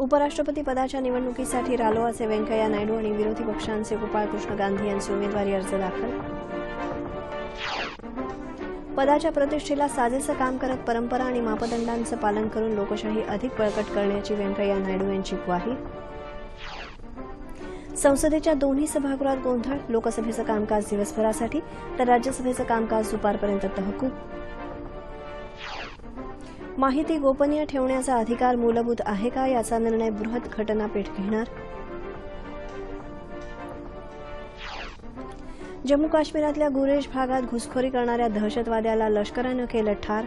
उपराष्ट्रपती पदाच्या निवडणुकीसाठी रालोआचे व्यंकय्या नायडू आणि विरोधी पक्षांचे गोपाळकृष्ण गांधी यांचे उमेदवारी अर्ज दाखल. पदाच्या प्रतिष्ठेला साजेसं काम करत परंपरा आणि मापदंडांचं पालन करून लोकशाही अधिक बळकट करण्याची व्यंकय्या नायडू यांची ग्वाही. संसदेच्या दोन्ही सभागृहात गोंधळ. लोकसभेचं कामकाज दिवसभरासाठी तर राज्यसभेचं कामकाज दुपारपर्यंत तहकूब. माहिती गोपनीय ठेवण्याचा अधिकार मूलभूत आहे का याचा निर्णय बृहत घटनापीठ घेणार. जम्मू काश्मीरातल्या गुरेज भागात घुसखोरी करणाऱ्या दहशतवाद्याला लष्करानं केलं ठार.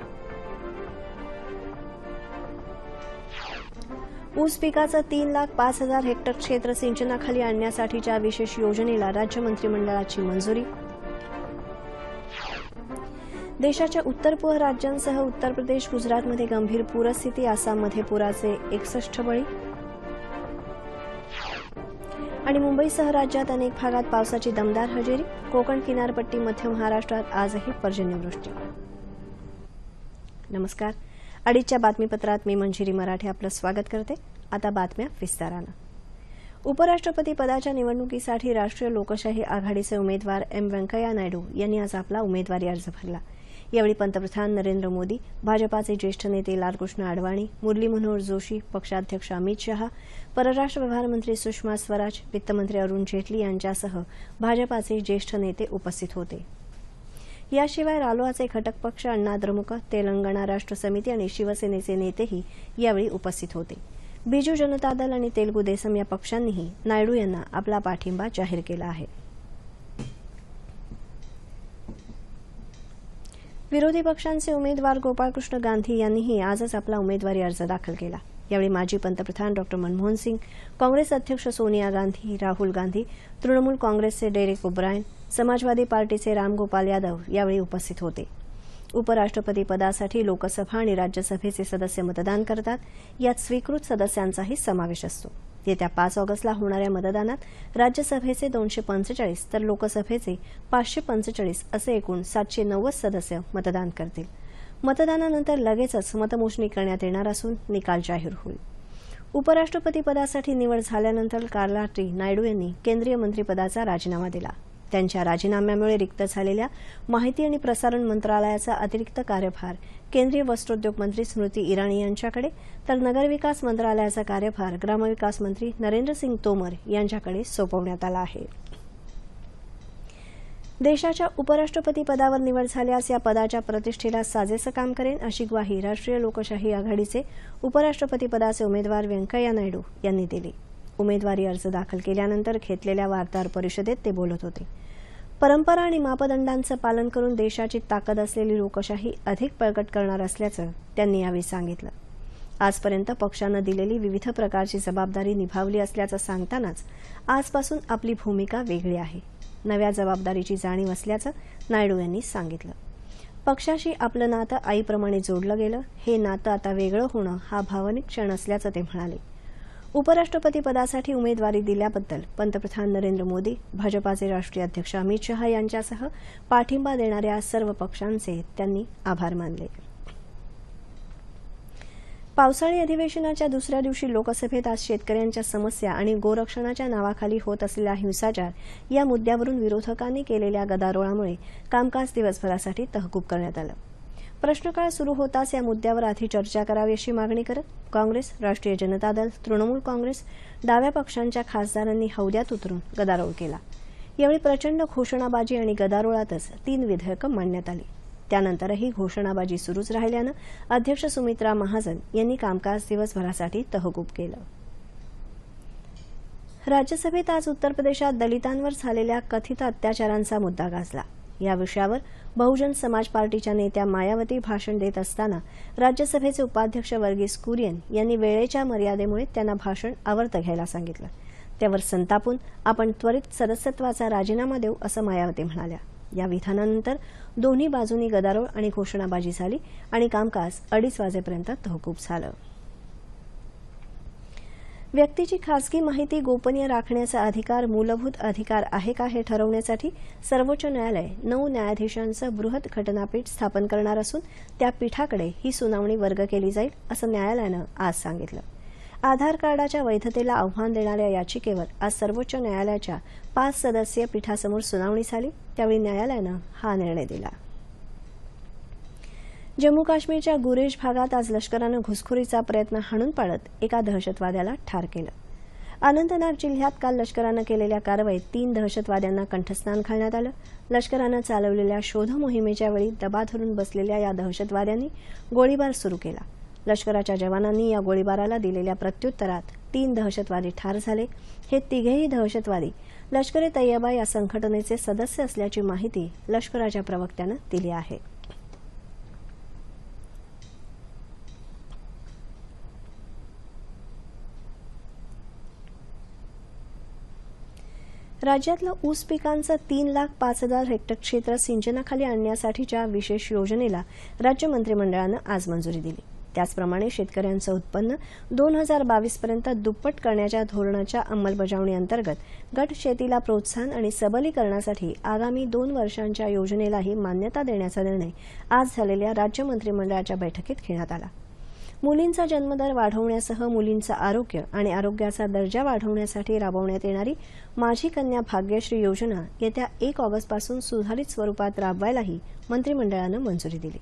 ऊस पिकाचं 3,05,000 हेक्टर क्षेत्र सिंचनाखाली आणण्यासाठीच्या विशेष योजनेला राज्य मंत्रिमंडळाची मंजुरी. देशाच्या उत्तर पूर्व राज्यांसह उत्तर प्रदेश, गुजरातमध्ये गंभीर पूरस्थिती. आसाममध्ये पुराचे 61 बळी. आणि मुंबईसह राज्यात अनेक भागात पावसाची दमदार हजेरी. कोकण किनारपट्टी, मध्य महाराष्ट्रात आजही पर्जन्यवृष्टी. नमस्कार. अडीचच्या बातमीपत्रात मी मंजिरी मराठे आपलं स्वागत करते. आता बातम्या विस्तारानं. उपराष्ट्रपती पदाच्या निवडणुकीसाठी राष्ट्रीय लोकशाही आघाडीचे उमेदवार व्यंकय्या नायडू यांनी आज आपला उमेदवारी अर्ज भरला. यावेळी पंतप्रधान नरेंद्र मोदी, भाजपाचे ज्येष्ठ नेते लालकृष्ण अडवाणी, मुरली मनोहर जोशी, पक्षाध्यक्ष अमित शहा, परराष्ट्र व्यवहार मंत्री सुषमा स्वराज, वित्तमंत्री अरुण जेटली यांच्यासह भाजपाचे ज्येष्ठ नेते उपस्थित होते. याशिवाय रालोआचे घटक पक्ष अण्णा द्रमुक, तेलंगणा राष्ट्र समिती आणि शिवसेनेचे नेतेही यावेळी उपस्थित होते. बिजू जनता दल आणि तेलुगू देसम या पक्षांनीही नायडू यांना आपला पाठिंबा जाहीर केला आहे. विरोधी पक्षांचे उमेदवार गोपाळकृष्ण गांधी यांनीही आजच आपला उमेदवारी अर्ज दाखल केला. यावेळी माजी पंतप्रधान डॉ. मनमोहन सिंग, काँग्रेस अध्यक्ष सोनिया गांधी, राहुल गांधी, तृणमूल काँग्रेसचे डेरेक ओब्रायन, समाजवादी पार्टीचे रामगोपाल यादव यावेळी उपस्थित होते. उपराष्ट्रपती पदासाठी लोकसभा आणि राज्यसभेचे सदस्य मतदान करतात. यात स्वीकृत सदस्यांचाही समावेश असतो. येत्या 5 ऑगस्टला होणाऱ्या मतदानात राज्यसभेचे 245 तर लोकसभेचे 545 असे एकूण 790 सदस्य मतदान करतील. मतदानानंतर लगेचच मतमोजणी करण्यात येणार असून निकाल जाहीर होईल. उपराष्ट्रपती पदासाठी निवड झाल्यानंतर काल रात्री नायडू यांनी केंद्रीय मंत्रिपदाचा राजीनामा दिला. त्यांच्या राजीनाम्यामुळे रिक्त झालेल्या माहिती आणि प्रसारण मंत्रालयाचा अतिरिक्त कार्यभार केंद्रीय वस्त्रोद्योग मंत्री स्मृती इराणी यांच्याकडे तर नगरविकास मंत्रालयाचा कार्यभार ग्रामविकास मंत्री नरेंद्र सिंग तोमर यांच्याकडे सोपवण्यात आला आहे. देशाच्या उपराष्ट्रपती पदावर निवड झाल्यास या पदाच्या प्रतिष्ठेला साजेसं काम करेन अशी ग्वाही राष्ट्रीय लोकशाही आघाडीचे उपराष्ट्रपती पदाचे उमेदवार व्यंकय्या नायडू यांनी दिली. उमेदवारी अर्ज दाखल केल्यानंतर घेतलेल्या वार्ताहर परिषदेत ते बोलत होते. परंपरा आणि मापदंडांचं पालन करून देशाची ताकद असलेली लोकशाही अधिक बळकट करणार असल्याचं त्यांनी यावेळी सांगितलं. आजपर्यंत पक्षानं दिलेली विविध प्रकारची जबाबदारी निभावली असल्याचं सांगतानाच आजपासून आपली भूमिका वेगळी आहे. नव्या जबाबदारीची जाणीव असल्याचं नायडू यांनी सांगितलं. पक्षाशी आपलं नातं आईप्रमाणे जोडलं गेलं. हे नातं आता वेगळं होणं हा भावनिक क्षण असल्याचं ते म्हणाले. उपराष्ट्रपती पदासाठी उमेदवारी दिल्याबद्दल पंतप्रधान नरेंद्र मोदी, भाजपाचे राष्ट्रीय अध्यक्ष अमित शहा यांच्यासह पाठिंबा देणाऱ्या सर्व पक्षांचे त्यांनी आभार मानले. पावसाळी अधिवेशनाच्या दुसऱ्या दिवशी लोकसभेत आज शेतकऱ्यांच्या समस्या आणि गोरक्षणाच्या नावाखाली होत असलेला हिंसाचार या मुद्द्यावरून विरोधकांनी केलेल्या गदारोळामुळे कामकाज दिवसभरासाठी तहकूब करण्यात आलं. प्रश्नकाळ सुरू होताच या मुद्द्यावर आधी चर्चा करावी अशी मागणी करत काँग्रेस, राष्ट्रीय जनता दल, तृणमूल काँग्रेस, डाव्या पक्षांच्या खासदारांनी हौद्यात उतरून गदारोळ केला. यावेळी प्रचंड घोषणाबाजी आणि गदारोळातच 3 विधेयकं मांडण्यात आली. त्यानंतरही घोषणाबाजी सुरूच राहिल्यानं अध्यक्ष सुमित्रा महाजन यांनी कामकाज दिवसभरासाठी तहकूब केलं. राज्यसभेत आज उत्तर प्रदेशात दलितांवर झालेल्या कथित अत्याचारांचा मुद्दा गाजला. या विषयावर बहुजन समाज पार्टीच्या नेत्या मायावती भाषण देत असताना राज्यसभेचे उपाध्यक्ष वर्गीस कुरियन यांनी वेळेच्या मर्यादेमुळे त्यांना भाषण आवर्त घ्यायला सांगितलं. त्यावर संतापून आपण त्वरित सदस्यत्वाचा राजीनामा देऊ असं मायावती म्हणाल्या. या विधानानंतर दोन्ही बाजूंनी गदारोळ आणि घोषणाबाजी झाली आणि कामकाज 2:30 वाजेपर्यंत तहकूब झालं. व्यक्तीची खासगी माहिती गोपनीय राखण्याचा अधिकार मूलभूत अधिकार आहे का हे ठरवण्यासाठी सर्वोच्च न्यायालय 9 न्यायाधीशांचं बृहत घटनापीठ स्थापन करणार असून त्या पीठाकडे ही सुनावणी वर्ग केली जाईल असं न्यायालयानं आज सांगितलं. आधार कार्डाच्या वैधतेला आव्हान देणाऱ्या याचिकेवर आज सर्वोच्च न्यायालयाच्या 5 सदस्यीय पीठासमोर सुनावणी झाली. त्यावेळी न्यायालयानं हा निर्णय दिला. जम्मू काश्मीरच्या गुरेज भागात आज लष्करानं घुसखोरीचा प्रयत्न हाणून पाडत एका दहशतवाद्याला ठार केलं. अनंतनाग जिल्ह्यात काल लष्करानं केलेल्या कारवाईत 3 दहशतवाद्यांना कंठस्नान घालण्यात आलं. लष्करानं चालवलेल्या शोध मोहिमेच्या वेळी दबा धरून बसलेल्या या दहशतवाद्यांनी गोळीबार सुरू केला. लष्कराच्या जवानांनी या गोळीबाराला दिलेल्या प्रत्युत्तरात 3 दहशतवादी ठार झाले. हे तिघेही दहशतवादी लष्कर-ए-तैयबा या संघटनेचे सदस्य असल्याची माहिती लष्कराच्या प्रवक्त्यानं दिली आहे. राज्यातलं ऊस पिकांचं 3,05,000 हेक्टर क्षेत्र सिंचनाखाली आणण्यासाठीच्या विशेष योजनेला राज्य मंत्रिमंडळानं आज मंजुरी दिली. त्याचप्रमाणे शेतकऱ्यांचं उत्पन्न 2022 पर्यंत दुप्पट करण्याच्या धोरणाच्या अंमलबजावणीअंतर्गत गट शेतीला प्रोत्साहन आणि सबलीकरणासाठी आगामी 2 वर्षांच्या योजनेलाही मान्यता देण्याचा निर्णय आज झालेल्या राज्य मंत्रिमंडळाच्या बैठकीत घेण्यात आला. मुलींचा जन्मदर वाढवण्यासह मुलींचं आरोग्य आणि आरोग्याचा दर्जा वाढवण्यासाठी राबवण्यात येणारी माझी कन्या भाग्यश्री योजना येत्या 1 ऑगस्टपासून सुधारित स्वरूपात राबवायलाही मंत्रिमंडळानं मंजुरी दिली.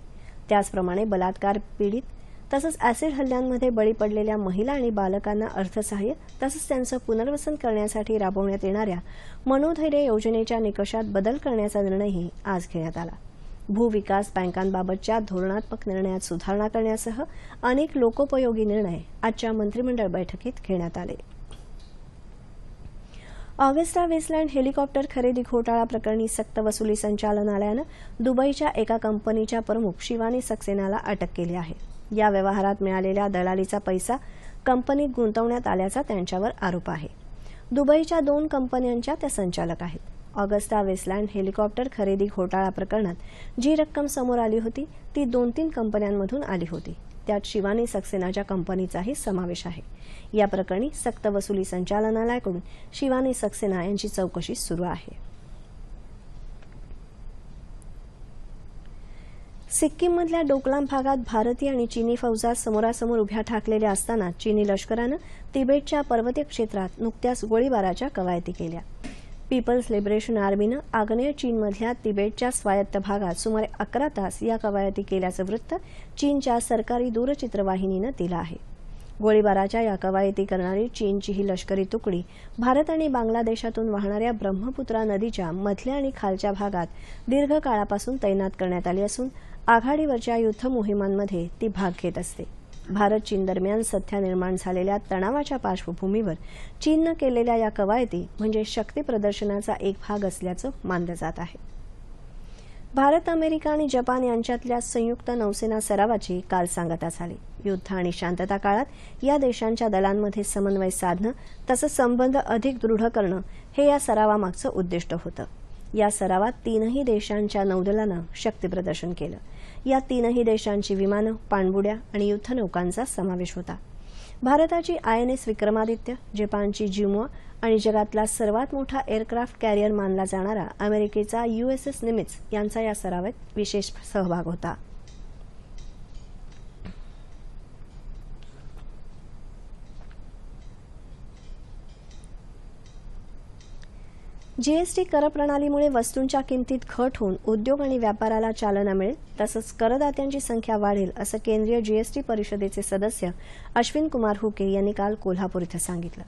त्याचप्रमाणे बलात्कार पीडित तसंच ऍसिड हल्ल्यांमध्ये बळी पडलेल्या महिला आणि बालकांना अर्थसहाय्य तसंच त्यांचं पुनर्वसन करण्यासाठी राबवण्यात येणाऱ्या मनोधैर्य योजनेच्या निकषात बदल करण्याचा निर्णयही आज घेण्यात आला. भूविकास बँकांबाबतच्या धोरणात्मक निर्णयात सुधारणा करण्यासह अनेक लोकोपयोगी निर्णय आजच्या मंत्रिमंडळ बैठकीत घेण्यात आले. ऑगस्टा वेस्टलँड हेलिकॉप्टर खरेदी घोटाळा प्रकरणी सक्तवसुली संचालनालयानं दुबईच्या एका कंपनीच्या प्रमुख शिवानी सक्सेनाला अटक केली आहे. या व्यवहारात मिळालेल्या दलालीचा पैसा कंपनीत गुंतवण्यात आल्याचा त्यांच्यावर आरोप आहे. दुबईच्या 2 कंपन्यांच्या त्या संचालक आहेत. ऑगस्टा वेस्टलँड हेलिकॉप्टर खरेदी घोटाळा प्रकरणात जी रक्कम समोर आली होती ती 2-3 कंपन्यांमधून आली होती. त्यात शिवानी सक्सेनाच्या कंपनीचाही समावेश आहे. या प्रकरणी सक्तवसुली संचालनालयाकडून शिवानी सक्सेना यांची चौकशी सुरू आहे. सिक्कीममधल्या डोकलाम भागात भारतीय आणि चीनी फौजा समोरासमोर उभ्या ठाकलेल्या असताना चीनी लष्करानं तिबेटच्या पर्वतीय क्षेत्रात नुकत्याच गोळीबाराच्या कवायती केल्या. पीपल्स लिबरेशन आर्मीनं आग्नेय चीनमधल्या तिबेटच्या स्वायत्त भागात सुमारे 11 तास या कवायती केल्याचं वृत्त चीनच्या सरकारी दूरचित्रवाहिनीनं दिलं आहे. गोळीबाराच्या या कवायती करणारी चीनची ही लष्करी तुकडी भारत आणि बांगलादेशातून वाहणाऱ्या ब्रह्मपुत्रा नदीच्या मधल्या आणि खालच्या भागात दीर्घकाळापासून तैनात करण्यात आली असून आघाडीवरच्या युद्ध मोहिमांमध्ये ती भाग घेत असते. भारत चीन दरम्यान सध्या निर्माण झालेल्या तणावाच्या पार्श्वभूमीवर चीननं केलेल्या या कवायती म्हणजे शक्ती प्रदर्शनाचा एक भाग असल्याचं मानलं जात आहे. भारत, अमेरिका आणि जपान यांच्यातल्या संयुक्त नौसेना सरावाची काल सांगता झाली. युद्ध आणि शांतता काळात या देशांच्या दलांमध्ये समन्वय साधणं तसंच संबंध अधिक दृढ करणं हे या सरावामागचं उद्दिष्ट होतं. या सरावात 3ही देशांच्या नौदलानं शक्ती प्रदर्शन केलं. या 3ही देशांची विमानं, पाणबुड्या आणि युद्धनौकांचा समावेश होता. भारताची INS विक्रमादित्य, जपानची जिमुआ आणि जगातला सर्वात मोठा एअरक्राफ्ट कॅरियर मानला जाणारा अमेरिकेचा USS निमित्झ यांचा या सरावात विशेष सहभाग होता. जीएसटी कर प्रणालीमुळे वस्तूंच्या किमतीत घट होऊन उद्योग आणि व्यापाराला चालना मिळेल तसंच करदात्यांची संख्या वाढेल असं केंद्रीय जीएसटी परिषदेचे सदस्य अश्विन कुमार हुके यांनी काल कोल्हापूर इथं सांगितलं.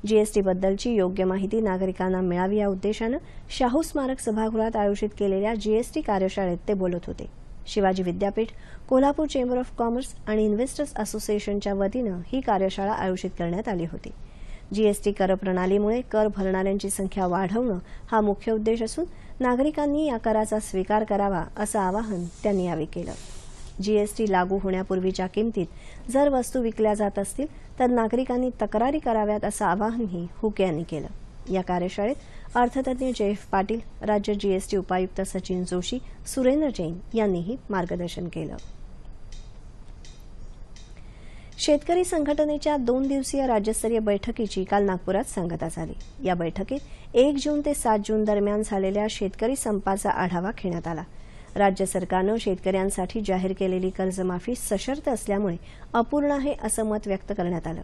जीएसटीबद्दलची योग्य माहिती नागरिकांना मिळावी या उद्देशानं शाहू स्मारक सभागृहात आयोजित केलेल्या जीएसटी कार्यशाळेत ते बोलत होते. शिवाजी विद्यापीठ, कोल्हापूर चेंबर ऑफ कॉमर्स आणि इन्व्हेस्टर्स असोसिएशनच्या वतीनं ही कार्यशाळा आयोजित करण्यात आली होती. जीएसटी कर प्रणालीमुळे कर भरणाऱ्यांची संख्या वाढवणं हा मुख्य उद्देश असून नागरिकांनी या कराचा स्वीकार करावा असं आवाहन त्यांनी यावेळी केलं. जीएसटी लागू होण्यापूर्वीच्या किमतीत जर वस्तू विकल्या जात असतील तर नागरिकांनी तक्रारी कराव्यात असं आवाहनही हुके यांनी केलं. या कार्यशाळेत अर्थतज्ञ JF पाटील, राज्य जीएसटी उपायुक्त सचिन जोशी, सुरेंद्र जैन यांनीही मार्गदर्शन केलं. शेतकरी संघटनेच्या 2 दिवसीय राज्यस्तरीय बैठकीची काल नागपुरात सांगता झाली. या बैठकीत 1 जून ते 7 जून दरम्यान झालेल्या शेतकरी संपाचा आढावा घेण्यात आला. राज्य सरकारनं शेतकऱ्यांसाठी जाहीर केलेली कर्जमाफी सशर्त असल्यामुळे अपूर्ण आहे असं मत व्यक्त करण्यात आलं.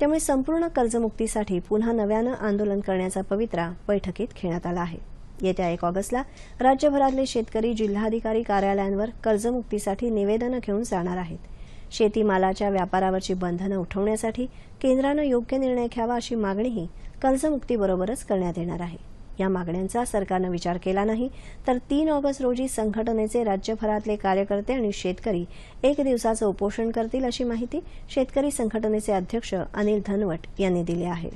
त्यामुळे संपूर्ण कर्जमुक्तीसाठी पुन्हा नव्यानं आंदोलन करण्याचा पवित्रा बैठकीत खेळण्यात आला आहे। येत्या 1 ऑगस्टला राज्यभरातले शेतकरी जिल्हाधिकारी कार्यालयांवर कर्जमुक्तीसाठी निवेदनं घेऊन जाणार आहेत। शेतीमालाच्या व्यापारावरची बंधनं उठवण्यासाठी केंद्रानं योग्य निर्णय घ्यावा अशी मागणीही कर्जमुक्तीबरोबरच करण्यात येणार आहे। या मागण्यांचा सरकारनं विचार केला नाही तर 3 ऑगस्ट रोजी संघटनेचे राज्यभरातले कार्यकर्ते आणि शेतकरी 1 दिवसाचं उपोषण करतील अशी माहिती शेतकरी संघटनेचे अध्यक्ष अनिल धनवट यांनी दिली आहे।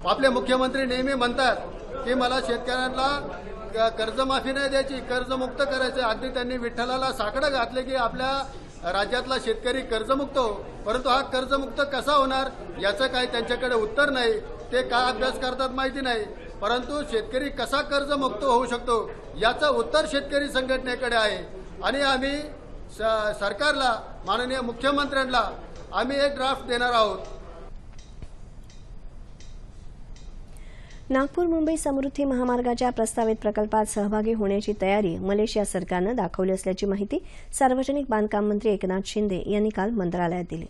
आपले मुख्यमंत्री नेहमी म्हणतात की मला शेतकऱ्यांना कर्जमाफी नाही द्यायची, कर्जमुक्त करायचे। अगदी त्यांनी विठ्ठलाला साकडं घातले की आपल्या राज्यातला शेतकरी कर्जमुक्त हो, परंतु हा कर्जमुक्त कसा होणार याचं काही त्यांच्याकडे उत्तर नाही। ते का अभ्यास करतात माहिती नाही, परंतु शेतकरी कसा कर्जमुक्त होऊ शकतो याचं उत्तर शेतकरी संघटनेकडे आहे। आणि आम्ही सरकारला, माननीय मुख्यमंत्र्यांना आम्ही एक ड्राफ्ट देणार आहोत। नागपूर मुंबई समृद्धी महामार्गाच्या प्रस्तावित प्रकल्पात सहभागी होण्याची तयारी मलेशिया सरकारनं दाखवली असल्याची माहिती सार्वजनिक बांधकाम मंत्री एकनाथ शिंदे यांनी काल मंत्रालयात दिली।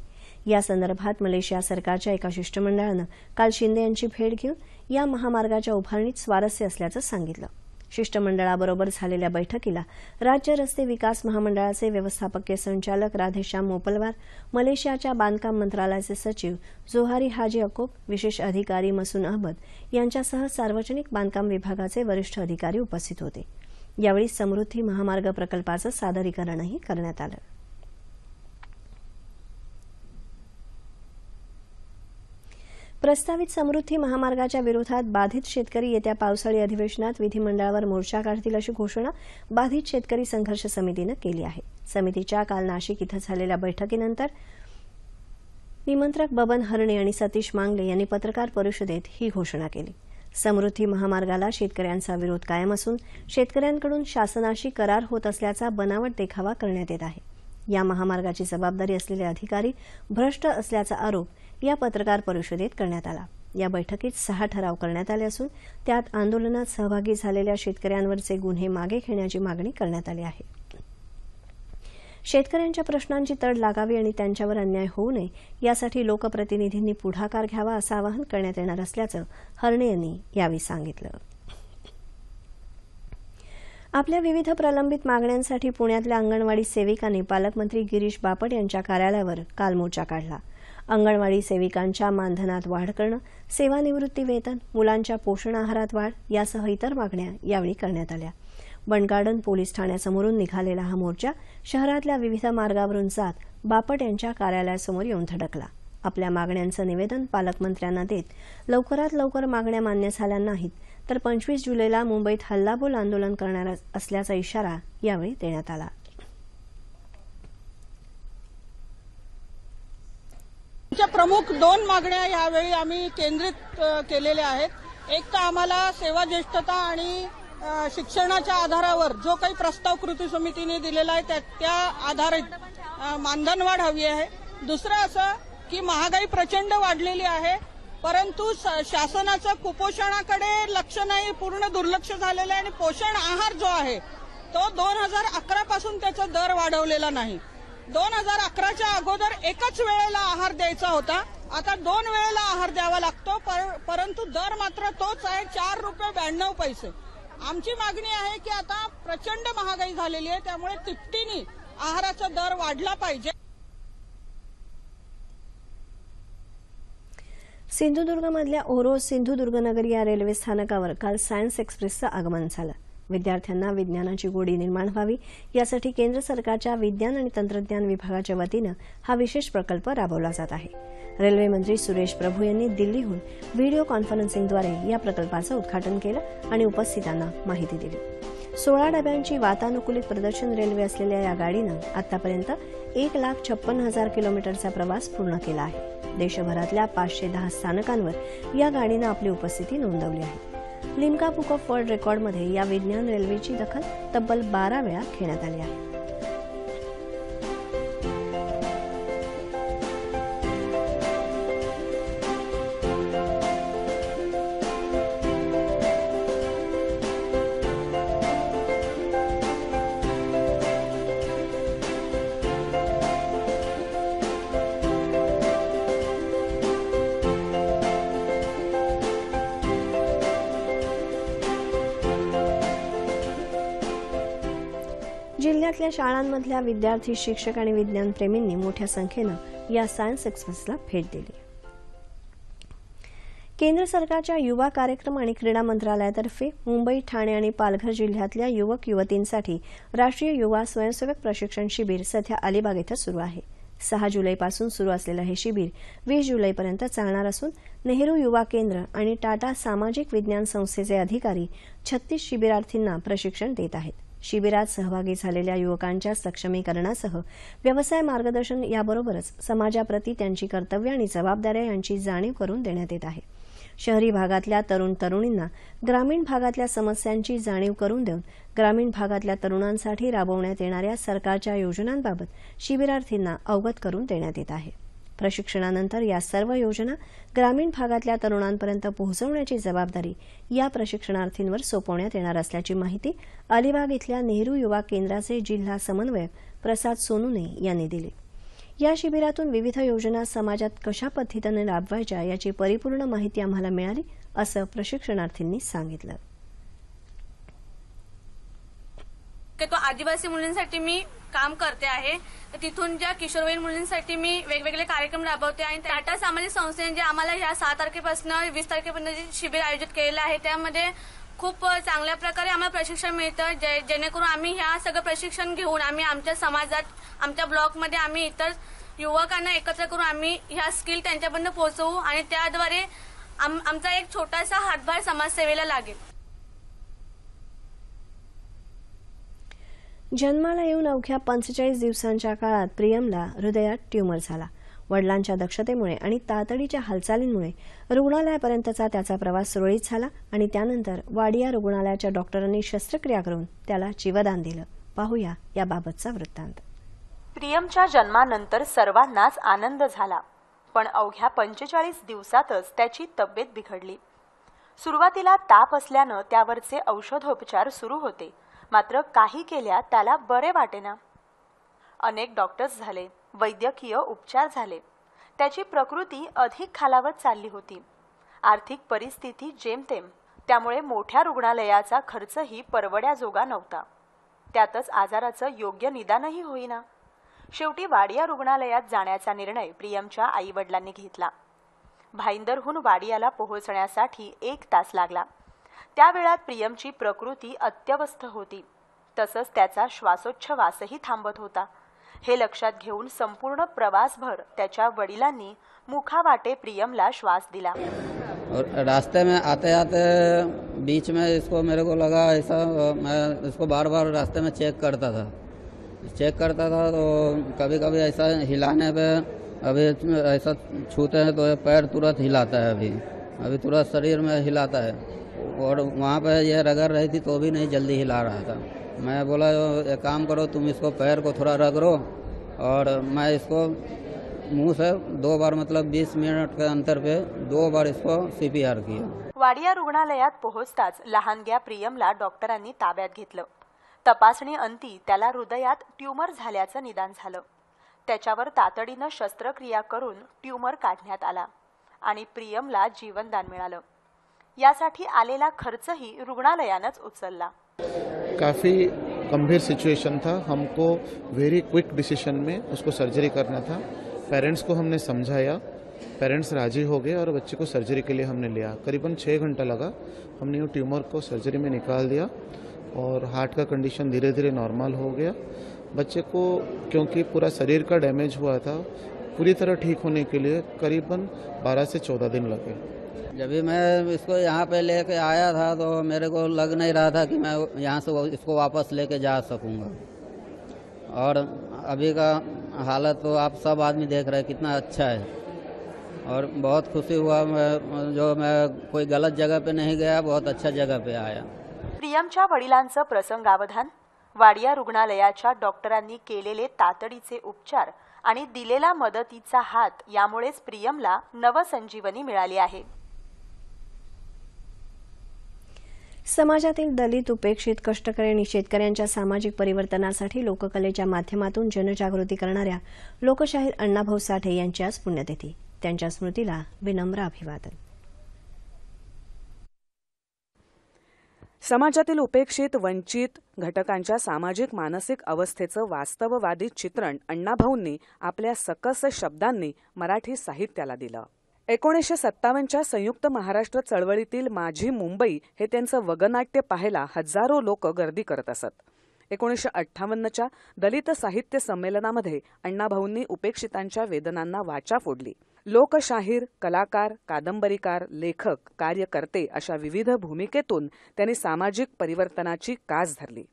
या संदर्भात मलेशिया सरकारच्या एका शिष्टमंडळानं काल शिंदे यांची भेट घेऊन या महामार्गाच्या उभारणीत स्वारस्य असल्याचं सांगितलं। शिष्टमंडळाबरोबर झालेल्या बैठकीला राज्य रस्ते विकास महामंडळाचे व्यवस्थापकीय संचालक राधेश्याम मोपलवार, मलेशियाच्या बांधकाम मंत्रालयाचे सचिव जोहारी हाजी अकोब, विशेष अधिकारी मसून अहमद यांच्यासह सार्वजनिक बांधकाम विभागाचे वरिष्ठ अधिकारी उपस्थित होते। यावेळी समृद्धी महामार्ग प्रकल्पाचं सादरीकरणही करण्यात आलं। प्रस्तावित समृद्धी महामार्गाच्या विरोधात बाधित शेतकरी येत्या पावसाळी अधिवेशनात विधिमंडळावर मोर्चा काढतील अशी घोषणा बाधित शेतकरी संघर्ष समितीनं केली आहे। समितीच्या काल नाशिक इथं झालेल्या बैठकीनंतर निमंत्रक बबन हरणे आणि सतीश मांगले यांनी पत्रकार परिषदेत ही घोषणा केली। समृद्धी महामार्गाला शेतकऱ्यांचा विरोध कायम असून शेतकऱ्यांकडून शासनाशी करार होत असल्याचा बनावट देखावा करण्यात येत आहे। या महामार्गाची जबाबदारी असलेले अधिकारी भ्रष्ट असल्याचा आरोप या पत्रकार परिषदेत करण्यात आला। या बैठकीत 6 ठराव करण्यात आले असून त्यात आंदोलनात सहभागी झालेल्या शेतकऱ्यांवरचे गुन्हे मागे घेण्याची मागणी करण्यात आली आहे। शेतकऱ्यांच्या प्रश्नांची तड लागावी आणि त्यांच्यावर अन्याय होऊ नये यासाठी लोकप्रतिनिधींनी पुढाकार घ्यावा असं आवाहन करण्यात येणार असल्याचं हरणे यांनी यावेळी सांगितलं। आपल्या विविध प्रलंबित मागण्यांसाठी पुण्यातल्या अंगणवाडी सेविकांनी पालकमंत्री गिरीश बापट यांच्या कार्यालयावर काल मोर्चा काढला। अंगणवाडी सेविकांच्या मानधनात वाढ करणं, सेवानिवृत्ती वेतन, मुलांच्या पोषण आहारात वाढ यासह इतर मागण्या यावेळी करण्यात आल्या। बंडगार्डन पोलीस ठाण्यासमोरून निघालेला हा मोर्चा शहरातल्या विविध मार्गावरून जात बापट यांच्या कार्यालयासमोर येऊन धडकला। आपल्या मागण्यांचं निवेदन पालकमंत्र्यांना देत लवकरात लवकर मागण्या मान्य झाल्या नाहीत तर 25 जुलैला मुंबईत हल्लाबोल आंदोलन करणार असल्याचा इशारा यावेळी देण्यात आला। प्रमुख 2 मागण्या यावेळी आम्ही केंद्रित केलेल्या आहेत। एक तर आम्हाला सेवा ज्येष्ठता आणि शिक्षणाच्या आधारावर जो काही प्रस्ताव कृती समितीने दिलेला आहे त्या आधारित मानधनवाढ हवी आहे। दुसरं असं की महागाई प्रचंड वाढलेली आहे, परंतु शासनाचं कुपोषणाकडे लक्ष नाही, पूर्ण दुर्लक्ष झालेलं आहे आणि पोषण आहार जो आहे तो 2011 पासून त्याचा दर वाढवलेला नाही। 2011च्या अगोदर एकच वेळेला आहार द्यायचा होता, आता 2 वेळेला आहार द्यावा लागतो, परंतु दर मात्र तोच आहे, 4 रुपये 92 पैसे। आमची मागणी आहे की आता प्रचंड महागाई झालेली आहे, त्यामुळे तिपटीने आहाराचा दर वाढला पाहिजे। सिंधुदुर्गमधल्या ओरोस सिंधुदुर्गनगर या रेल्वे स्थानकावर काल सायन्स एक्सप्रेसचं आगमन झालं। विद्यार्थ्यांना विज्ञानाची गोडी निर्माण व्हावी यासाठी केंद्र सरकारच्या विज्ञान आणि तंत्रज्ञान विभागाच्या वतीनं हा विशेष प्रकल्प राबवला जात आहे। रेल्वे मंत्री सुरेश प्रभू यांनी दिल्लीहून व्हिडिओ कॉन्फरन्सिंगद्वारे या प्रकल्पाचं उद्घाटन केलं आणि उपस्थितांना माहिती दिली। 16 डब्यांची वातानुकूलित प्रदर्शन रेल्वे असलेल्या या गाडीनं आतापर्यंत 1,56,000 किलोमीटरचा प्रवास पूर्ण केला आहे। देशभरातल्या 510 स्थानकांवर या गाडीनं आपली उपस्थिती नोंदवली आहे। लिम्का बुक ऑफ वर्ल्ड रेकॉर्डमध्ये या विज्ञान रेल्वेची दखल तब्बल 12 वेळा घेण्यात आली आहे। जिल्ह्यातल्या शाळांमधल्या विद्यार्थी, शिक्षक आणि विज्ञानप्रेमींनी मोठ्या संख्येनं या सायन्स एक्सप्रेसला भेट दिली. केंद्र सरकारच्या युवा कार्यक्रम आणि क्रीडा मंत्रालयातर्फे मुंबई, ठाणे आणि पालघर जिल्ह्यातल्या युवक युवतींसाठी राष्ट्रीय युवा स्वयंसेवक प्रशिक्षण शिबिर सध्या अलिबाग इथं सुरू आहे. 6 जुलैपासून सुरू असलेलं हे शिबिर 20 जुलैपर्यंत चालणार असून नेहरू युवा केंद्र आणि टाटा सामाजिक विज्ञान संस्थेचे अधिकारी 36 शिबिरार्थींना प्रशिक्षण देत आहेत. शिबिरात सहभागी झालेल्या युवकांच्या सक्षमीकरणासह व्यवसाय मार्गदर्शन याबरोबरच समाजाप्रती त्यांची कर्तव्य आणि जबाबदाऱ्या यांची जाणीव करून देण्यात येत आहे. शहरी भागातल्या तरुण तरुणींना ग्रामीण भागातल्या समस्यांची जाणीव करून देऊन ग्रामीण भागातल्या तरुणांसाठी राबवण्यात येणाऱ्या सरकारच्या योजनांबाबत शिबिरार्थींना अवगत करून देण्यात येत आहे. प्रशिक्षणानंतर या सर्व योजना ग्रामीण भागातल्या तरुणांपर्यंत पोहोचवण्याची जबाबदारी या प्रशिक्षणार्थींवर सोपवण्यात येणार असल्याची माहिती अलिबाग इथल्या नेहरू युवा केंद्राचे जिल्हा समन्वयक प्रसाद सोनुने यांनी दिली. या शिबिरातून विविध योजना समाजात कशा पद्धतीने राबवायच्या याची परिपूर्ण माहिती आम्हाला मिळाली, असं प्रशिक्षणार्थींनी सांगितलं. तो आदिवासी मुलींसाठी मी काम करते आहे. तिथून ज्या किशोरवयीन मुलींसाठी मी वेगवेगळे कार्यक्रम राबवते आणि टाटा सामाजिक संस्थेने जे आम्हाला ह्या 6 तारखेपासून 20 तारखेपर्यंत जे शिबिर आयोजित केलेलं आहे त्यामध्ये खूप चांगल्या प्रकारे आम्हाला प्रशिक्षण मिळतं, जेणेकरून आम्ही ह्या सगळं प्रशिक्षण घेऊन आम्ही आमच्या समाजात, आमच्या ब्लॉकमध्ये आम्ही इतर युवकांना एकत्र करून आम्ही ह्या स्किल त्यांच्यापर्यंत पोहोचवू आणि त्याद्वारे आमचा एक छोटासा हातभार समाजसेवेला लागेल. जन्माला येऊन अवघ्या 45 दिवसांच्या काळात प्रियमला हृदयात ट्यूमर झाला. वडिलांच्या दक्षतेमुळे आणि तातडीच्या हालचालींमुळे रुग्णालयापर्यंतचा त्याचा प्रवास सुरळीत झाला आणि त्यानंतर वाडिया रुग्णालयाच्या डॉक्टरांनी शस्त्रक्रिया करून त्याला जीवदान दिलं. पाहूया याबाबतचा वृत्तांत. प्रियमच्या जन्मानंतर सर्वांनाच आनंद झाला, पण अवघ्या 45 दिवसातच त्याची तब्येत बिघडली. सुरुवातीला ताप असल्यानं त्यावरचे औषधोपचार सुरू होते, मात्र काही केल्या त्याला बरे वाटेना. अनेक डॉक्टर्स झाले, वैद्यकीय उपचार झाले, त्याची प्रकृती अधिक खालावत चालली होती. आर्थिक परिस्थिती जेमतेम, त्यामुळे मोठ्या रुग्णालयाचा खर्चही परवड्याजोगा नव्हता. त्यातच आजाराचं योग्य निदानही होईना. शेवटी वाडिया रुग्णालयात जाण्याचा निर्णय प्रियमच्या आईवडिलांनी घेतला. भाईंदरहून वाडियाला पोहोचण्यासाठी 1 तास लागला. त्या वेळात प्रियमची प्रकृती अत्यवस्थ होती, तसंच त्याचा श्वासोच्छवासही थांबत होता. हे लक्षात घेऊन संपूर्ण प्रवासभर त्याच्या वडिलांनी मुखावाटे प्रियमला श्वास दिला. और रास्ते में आते आते बीच में इसको मेरे को लगा ऐसा, मैं इसको बार बार रास्ते में चेक करता था तो कभी कभी ऐसा हिलाने पे, अभी ऐसा छूते हैं तो पैर तुरंत हिलाता है, अभी तुरंत शरीर में हिलाता है. और वहाँ पे ये रगड़ रही थी तो भी नहीं जल्दी हिला रहा था. मैं बोला एक काम करो, तुम इसको पैर को थोड़ा रगड़ो, और मैं इसको मुंह से 2 बार, मतलब 20 मिनट के अंतर पे 2 बार इसको CPR किया. वाडिया रुग्णालयात पोहोचताच लहानग्या प्रियमला डॉक्टरांनी ताब्यात घेतलं. तपासणी अंती त्याला हृदयात ट्यूमर झाल्याचं निदान झालं. त्याच्यावर तातडीनं शस्त्रक्रिया करून ट्यूमर काढण्यात आला आणि प्रियमला जीवनदान मिळालं. यासाठी आलेला खर्चही रुग्णालयानंच उचलला. काफ़ी गंभीर सिचुएशन था, हमको वेरी क्विक डिसीजन में उसको सर्जरी करना था. पेरेंट्स को हमने समझाया, पेरेंट्स राजी हो गए और बच्चे को सर्जरी के लिए हमने लिया. करीबन 6 घंटा लगा. हमने वो ट्यूमर को सर्जरी में निकाल दिया और हार्ट का कंडीशन धीरे धीरे नॉर्मल हो गया. बच्चे को, क्योंकि पूरा शरीर का डैमेज हुआ था, पूरी तरह ठीक होने के लिए करीबन 12 से 14 दिन लगे. जब भी मैं इसको यहाँ पे लेके आया था तो मेरे को लग नहीं रहा था कि मैं यहाँ से इसको वापस लेके जा सकूँगा. और अभी का हालत तो आप सब आदमी देख रहे हैं कितना अच्छा है, और बहुत खुशी हुआ मैं कोई गलत जगह पे नहीं गया, बहुत अच्छा जगह पे आया. प्रियमच्या वडिलांचं प्रसंगावधान, वाडिया रुग्णालयाच्या डॉक्टरांनी केलेले तातडीचे उपचार आणि दिलेला मदतीचा हात, यामुळेच प्रियमला नवसंजीवनी मिळाली आहे. समाजातील दलित, उपेक्षित, कष्टकरी आणि शेतकऱ्यांच्या सामाजिक परिवर्तनासाठी लोककलेच्या माध्यमातून जनजागृती करणाऱ्या लोकशाहीर अण्णाभाऊ साठे यांची आज पुण्यतिथी. त्यांच्या स्मृतीला विनम्र अभिवादन. समाजातील उपेक्षित वंचित घटकांच्या सामाजिक मानसिक अवस्थेचं वास्तववादी चित्रण अण्णाभाऊंनी आपल्या सकस शब्दांनी मराठी साहित्याला दिलं. 1957च्या संयुक्त महाराष्ट्र चळवळीतील माझी मुंबई हे त्यांचं वगनाट्य पाहायला हजारो लोक गर्दी करत असत. 1958च्या दलित साहित्य संमेलनामध्ये अण्णाभाऊंनी उपेक्षितांच्या वेदनांना वाचा फोडली. लोकशाहीर, कलाकार, कादंबरीकार, लेखक, कार्यकर्ते अशा विविध भूमिकेतून त्यांनी सामाजिक परिवर्तनाची कास धरली.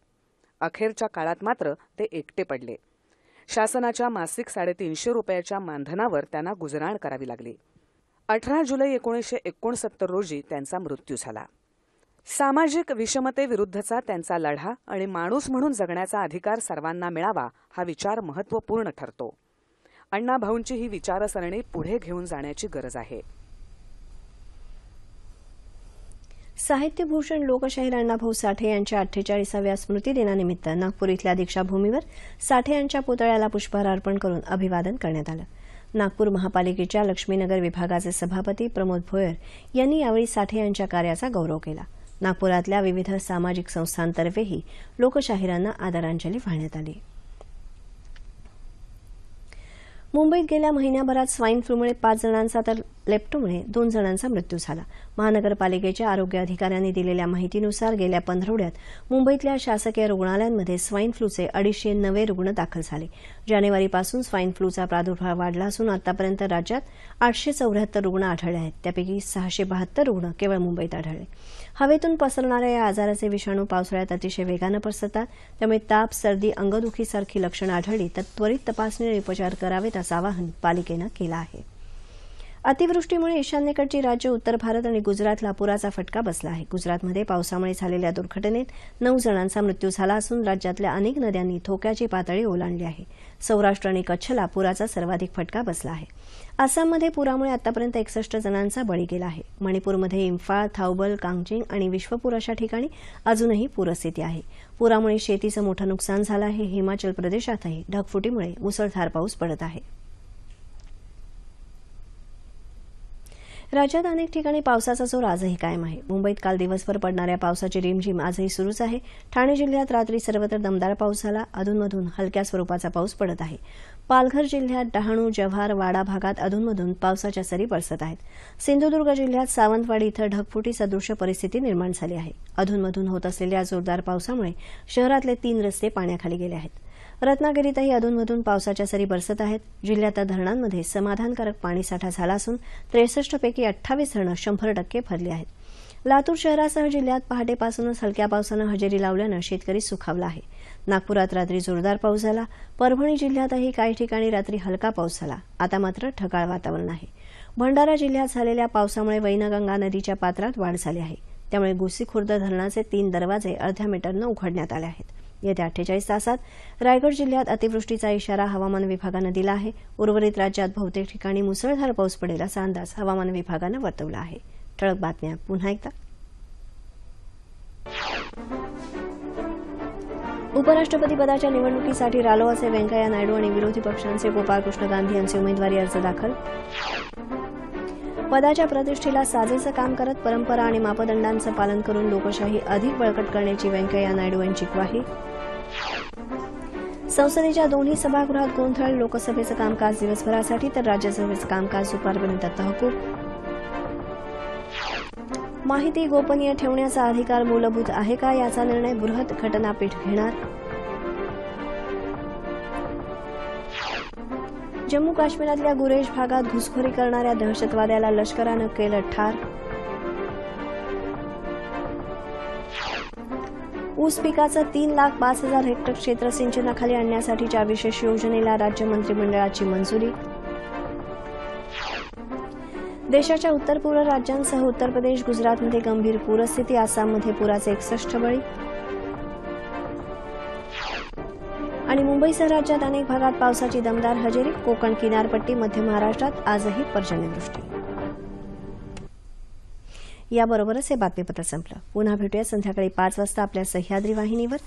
अखेरच्या काळात मात्र ते एकटे पडले. शासनाच्या मासिक 350 रुपयाच्या मानधनावर त्यांना गुजराण करावी लागली. 18 जुलै 1969 रोजी त्यांचा मृत्यू झाला. सामाजिक विषमतेविरुद्धचा त्यांचा लढा आणि माणूस म्हणून जगण्याचा अधिकार सर्वांना मिळावा हा विचार महत्त्वपूर्ण ठरतो. अण्णाभाऊंची ही विचारसरणी पुढे घेऊन जाण्याची गरज आहे. साहित्यभूषण लोकशाहीर अण्णाभाऊ साठे यांच्या 48व्या स्मृतिदिनानिमित्त नागपूर इथल्या दीक्षाभूमीवर साठे यांच्या पुतळ्याला पुष्पहार अर्पण करून अभिवादन करण्यात आलं. नागपूर महापालिकेच्या लक्ष्मीनगर विभागाचे सभापती प्रमोद भोयर यांनी यावेळी साठे यांच्या कार्याचा गौरव केला. नागपुरातल्या विविध सामाजिक संस्थांतर्फेही लोकशाहिरांना आदरांजली वाहण्यात आली. मुंबईत गेल्या महिन्याभरात स्वाईन फ्लूमुळे 5 जणांचा तर लेप्टोमुळे 2 जणांचा मृत्यू झाला. महानगरपालिकेच्या आरोग्य अधिकाऱ्यांनी दिलेल्या माहितीनुसार गेल्या पंधरवड्यात मुंबईतल्या शासकीय रुग्णालयांमध्ये स्वाईन फ्लूचे 250 नवे रुग्ण दाखल झाले. जानेवारीपासून स्वाईन फ्लूचा प्रादुर्भाव वाढला असून आतापर्यंत राज्यात 874 रुग्ण आढळले आहेत. त्यापैकी 672 रुग्ण केवळ मुंबईत आढळले. हवेतून पसरणाऱ्या या आजाराचे विषाणू पावसाळ्यात अतिशय वेगानं पसरतात. त्यामुळे ताप, सर्दी, अंगदुखीसारखी लक्षणं आढळली तर त्वरित तपासणी आणि उपचार करावेत असं आवाहन पालिकेनं केलं आहे. अतिवृष्टीमुळे ईशान्येकडची राज्य उत्तर भारत आणि गुजरातला पुराचा फटका बसला आहे. गुजरातमध्ये पावसामुळे झालेल्या दुर्घटनेत 9 जणांचा मृत्यू झाला असून राज्यातल्या अनेक नद्यांनी धोक्याची पातळी ओलांडली आहे. सौराष्ट्र आणि कच्छला पुराचा सर्वाधिक फटका बसला आहे. आसाममध्ये पुरामुळे आतापर्यंत 61 जणांचा बळी गेला आहे. मणिपूरमध्ये इम्फाळ, थाउबल, कांगचिंग आणि विश्वपूर अशा ठिकाणी अजूनही पूरस्थिती आहे. पुरामुळे शेतीचं मोठं नुकसान झालं आहे. हिमाचल प्रदेशातही ढगफुटीमुळे मुसळधार पाऊस पडत आहे. राज्यात अनेक ठिकाणी पावसाचा जोर आजही कायम आहे. मुंबईत काल दिवसभर पडणाऱ्या पावसाची रिमझिम आजही सुरूच आहे. ठाणे जिल्ह्यात रात्री सर्वत्र दमदार पाऊस झाला. अधूनमधून हलक्या स्वरूपाचा पाऊस पडत आहे. पालघर जिल्ह्यात डहाणू, जव्हार, वाडा भागात अधूनमधून पावसाच्या सरी बरसत आहेत. सिंधुदुर्ग जिल्ह्यात सावंतवाडी इथं ढगफुटी सदृश्य परिस्थिती निर्माण झाली आहे. अधूनमधून होत असलेल्या जोरदार पावसामुळे शहरातले 3 रस्ते पाण्याखाली गेले आहेत. रत्नागिरीतही अधूनमधून पावसाच्या सरी बरसत आहेत. जिल्ह्यात धरणांमध्ये समाधानकारक पाणीसाठा झाला असून 63 पैकी 28 धरणं 100% भरली आहेत. लातूर शहरासह जिल्ह्यात पहाटेपासूनच हलक्या पावसानं हजेरी लावल्यानं शेतकरी सुखावला आहे. नागपुरात रात्री जोरदार पाऊस झाला. परभणी जिल्ह्यातही काही ठिकाणी रात्री हलका पाऊस झाला. आता मात्र ढगाळ वातावरण आहे. भंडारा जिल्ह्यात झालेल्या पावसामुळे वैनगंगा नदीच्या पात्रात वाढ झाली आहे. त्यामुळे गोसीखुर्द धरणाचे 3 दरवाजे अर्ध्या मीटरनं उघडण्यात आले आहेत. येत्या 48 तासात रायगड जिल्ह्यात अतिवृष्टीचा इशारा हवामान विभागानं दिला आहे. उर्वरित राज्यात बहुतेक ठिकाणी मुसळधार पाऊस पडेल असा अंदाज हवामान विभागानं वर्तवला आहे. ठळक बातम्या पुन्हा एकदा. उपराष्ट्रपती पदाच्या निवडणुकीसाठी रालोआचे व्यंकय्या नायडू आणि विरोधी पक्षांचे गोपाळकृष्ण गांधी यांचे उमेदवारी अर्ज दाखल. पदाच्या प्रतिष्ठेला साजेसं काम करत परंपरा आणि मापदंडांचं पालन करून लोकशाही अधिक बळकट करण्याची व्यंकय्या नायडू यांची ग्वाही. संसदेच्या दोन्ही सभागृहात गोंधळ. लोकसभेचं कामकाज दिवसभरासाठी तर राज्यसभेचं कामकाज दुपारपर्यंत तहकूब. माहिती गोपनीय ठेवण्याचा अधिकार मूलभूत आहे का याचा निर्णय बृहत घटनापीठ घेणार. जम्मू काश्मीरातल्या गुरेज भागात घुसखोरी करणाऱ्या दहशतवाद्याला लष्करानं केलं ठार. ऊस पिकाचं 3,05,000 हेक्टर क्षेत्र सिंचनाखाली आणण्यासाठीच्या विशेष योजनेला राज्य मंत्रिमंडळाची मंजुरी. देशाच्या उत्तर पूर्व राज्यांसह उत्तर प्रदेश, गुजरातमध्ये गंभीर पूरस्थिती. आसाममध्ये पुराचे 61 बळी. आणि मुंबईसह राज्यात अनेक भागात पावसाची दमदार हजेरी. कोकण किनारपट्टी, मध्य महाराष्ट्रात आजही पर्जन्यवृष्टी. याबरोबरच हे बातमीपत्र संपलं. पुन्हा भेटूया संध्याकाळी 5 वाजता आपल्या सह्याद्री वाहिनीवर.